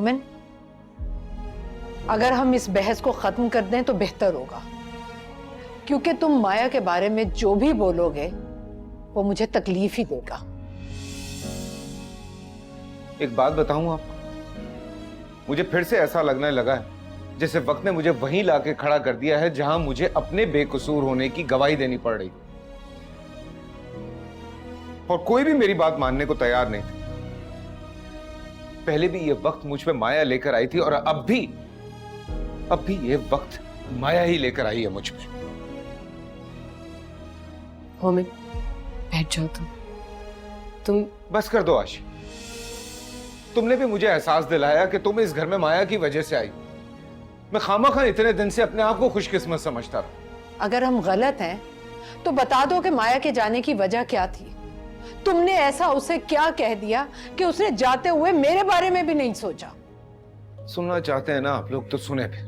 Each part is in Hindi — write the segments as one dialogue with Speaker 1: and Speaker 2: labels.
Speaker 1: मोमिन, अगर हम इस बहस को खत्म कर दें तो बेहतर होगा, क्योंकि तुम माया के बारे में जो भी बोलोगे वो मुझे तकलीफ ही देगा।
Speaker 2: एक बात बताऊं आपको, मुझे फिर से ऐसा लगने लगा है जैसे वक्त ने मुझे वहीं लाके खड़ा कर दिया है जहां मुझे अपने बेकसूर होने की गवाही देनी पड़ रही और कोई भी मेरी बात मानने को तैयार नहीं था। पहले भी ये वक्त मुझ पे माया लेकर आई थी और अब भी ये वक्त माया ही लेकर आई है मुझ पे।
Speaker 3: मोमिन, बैठ जाओ तुम
Speaker 2: बस कर दो आशी, तुमने भी मुझे एहसास दिलाया कि तुम इस घर में माया की वजह से आई। मैं खामखा इतने दिन से अपने आप को खुशकिस्मत समझता था।
Speaker 1: अगर हम गलत हैं तो बता दो कि माया के जाने की वजह क्या थी। तुमने ऐसा उसे क्या कह दिया कि उसने जाते हुए मेरे बारे में भी नहीं सोचा।
Speaker 2: सुनना चाहते हैं ना आप लोग तो सुने फिर।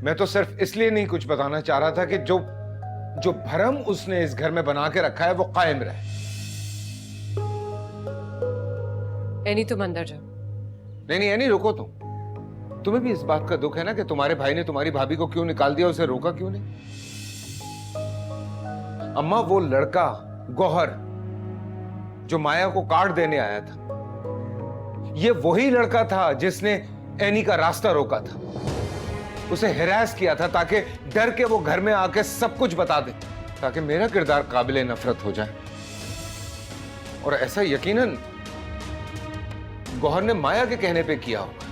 Speaker 2: मैं तो सिर्फ इसलिए नहीं कुछ बताना चाह रहा था कि जो भरम उसने इस घर में बना के रखा है वो कायम रहे।
Speaker 3: एनी, तुम अंदर जाओ।
Speaker 2: नहीं एनी, रुको तुम्हें भी इस बात का दुख है ना कि तुम्हारे भाई ने तुम्हारी भाभी को क्यों निकाल दिया, उसे रोका क्यों नहीं? अम्मा, वो लड़का गौहर जो माया को काट देने आया था, ये वही लड़का था जिसने एनी का रास्ता रोका था, उसे हिरास किया था ताकि डर के वो घर में आके सब कुछ बता दे, ताकि मेरा किरदार काबिले नफरत हो जाए। और ऐसा यकीनन गौहर ने माया के कहने पे किया होगा,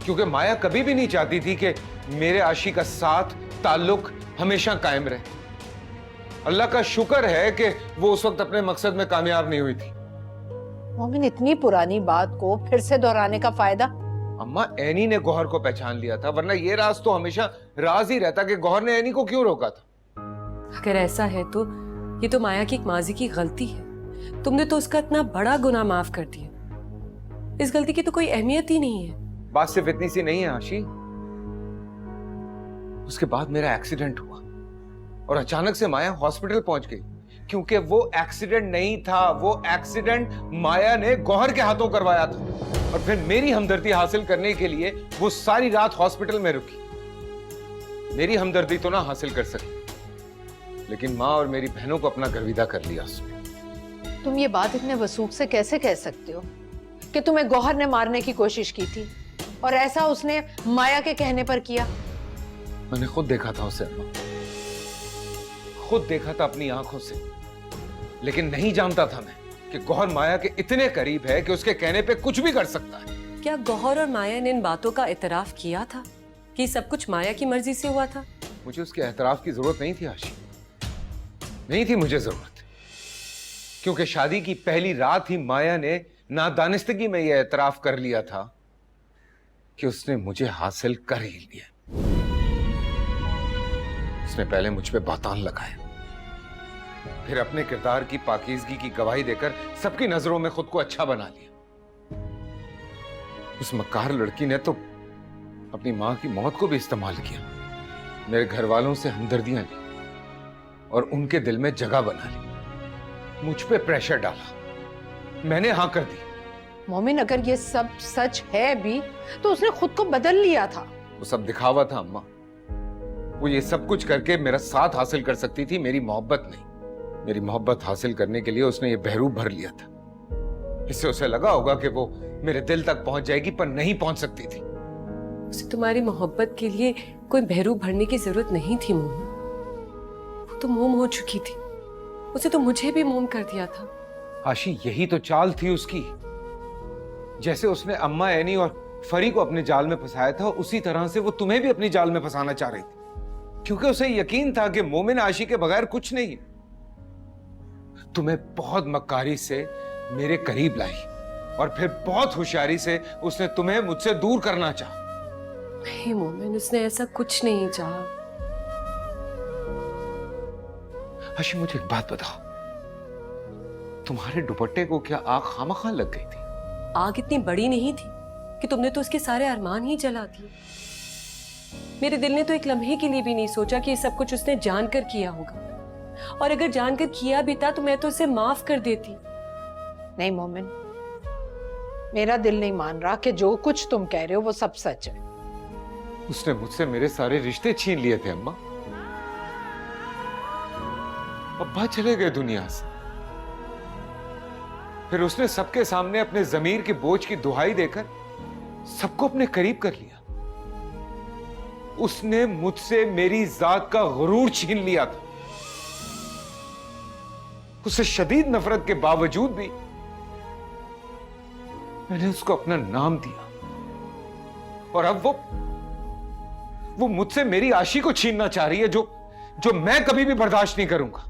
Speaker 2: क्योंकि माया कभी भी नहीं चाहती थी कि मेरे आशी का साथ ताल्लुक हमेशा कायम रहे। अल्लाह का शुक्र है कि वो उस वक्त अपने मकसद में कामयाब नहीं हुई थी।
Speaker 1: मोमिन, इतनी पुरानी बात को फिर से दोहराने का फायदा?
Speaker 2: अम्मा, एनी ने गौहर को पहचान लिया था, वरना ये राज तो हमेशा राज ही रहता कि गौहर ने एनी को क्यों रोका था।
Speaker 3: अगर ऐसा है तो ये तो माया की एक माजी की गलती है। तुमने तो उसका इतना बड़ा गुनाह माफ कर दिया, इस गलती की तो कोई अहमियत ही नहीं है।
Speaker 2: बात सिर्फ इतनी सी नहीं है आशी, उसके बाद मेरा एक्सीडेंट हुआ और अचानक से माया हॉस्पिटल पहुंच गई, क्योंकि वो एक्सीडेंट नहीं था, वो एक्सीडेंट माया ने गौहर के हाथों करवाया था। और फिर मेरी हमदर्दी हासिल करने के लिए वो सारी रात हॉस्पिटल में रुकी। मेरी हमदर्दी तो ना हासिल कर सकी, लेकिन माँ और मेरी बहनों को अपना गर्विदा कर लिया उसने।
Speaker 1: तुम ये बात इतने वसूख से कैसे कह सकते हो कि तुम्हें गौहर ने मारने की कोशिश की थी और ऐसा उसने माया के कहने पर किया?
Speaker 2: मैंने खुद देखा था उसे अम्मा, खुद देखा था अपनी आंखों से, लेकिन नहीं जानता था मैं कि गौहर माया के इतने करीब है कि उसके कहने पे कुछ भी कर सकता है।
Speaker 3: क्या गौहर और माया ने इन बातों का इतराफ किया था कि सब कुछ माया की मर्जी से हुआ था?
Speaker 2: मुझे उसके एतराफ की जरूरत नहीं थी आशी, नहीं थी मुझे जरूरत, क्योंकि शादी की पहली रात ही माया ने नादानिस्तगी में यह एतराफ कर लिया था कि उसने मुझे हासिल कर ही लिया। उसने पहले मुझ पे बातान लगाया, फिर अपने किरदार की पाकीज़गी की गवाही देकर सबकी नजरों में खुद को अच्छा बना लिया। उस मक्कार लड़की ने तो अपनी मां की मौत को भी इस्तेमाल किया, मेरे घर वालों से हमदर्दियां ली और उनके दिल में जगह बना ली, मुझ पे प्रेशर डाला, मैंने हाँ कर दी।
Speaker 1: मोमिन, अगर ये सब सच है भी तो उसने खुद को बदल लिया था।
Speaker 2: वो सब दिखावा था अम्मा, वो ये सब कुछ करके मेरा साथ हासिल कर सकती थी, मेरी मोहब्बत नहीं। मेरी मोहब्बत हासिल करने के लिए उसने ये बहरूप भर लिया था। इससे उसे लगा होगा कि वो मेरे दिल तक पहुंच जाएगी, पर नहीं पहुंच सकती थी।
Speaker 3: उसे तुम्हारी मोहब्बत के लिए कोई बहरूप भरने की जरूरत नहीं थी मोम, वो तो मोम हो चुकी थी। उसे तो मुझे भी मोम कर दिया था।
Speaker 2: आशी, यही तो चाल थी उसकी। जैसे उसने अम्मा, एनी और फरी को अपने जाल में फंसाया था, उसी तरह से वो तुम्हें भी अपनी जाल में फंसाना चाह रही थी, क्योंकि उसे यकीन था कि मोमिन आशी के बगैर कुछ नहीं है। तुम्हें बहुत मक्कारी से मेरे करीब लाई और फिर बहुत होशियारी से उसने तुम्हें मुझसे दूर करना चाहा।
Speaker 3: नहीं मोमिन, उसने ऐसा कुछ नहीं चाहा।
Speaker 2: आशी, मुझे एक बात बताओ, तुम्हारे दुपट्टे को क्या आग खामखा लग गई थी?
Speaker 3: आग इतनी बड़ी नहीं थी कि तुमने तो उसके सारे अरमान ही जला दिए। मेरे दिल ने तो एक लम्हे के लिए भी नहीं सोचा कि ये सब कुछ उसने जानकर किया होगा, और अगर जानकर किया भी था तो मैं तो उसे माफ कर देती।
Speaker 1: नहीं मोमिन, मेरा दिल नहीं मान रहा कि जो कुछ तुम कह रहे हो वो सब सच है।
Speaker 2: उसने मुझसे मेरे सारे रिश्ते छीन लिए थे अम्मा। अब्बा चले गए दुनिया से। फिर उसने सबके सामने अपने जमीर की बोझ की दुहाई देकर सबको अपने करीब कर लिया। उसने मुझसे मेरी जात का गुरूर छीन लिया था। उसे शदीद नफरत के बावजूद भी मैंने उसको अपना नाम दिया, और अब वो मुझसे मेरी आशी को छीनना चाह रही है, जो मैं कभी भी बर्दाश्त नहीं करूंगा।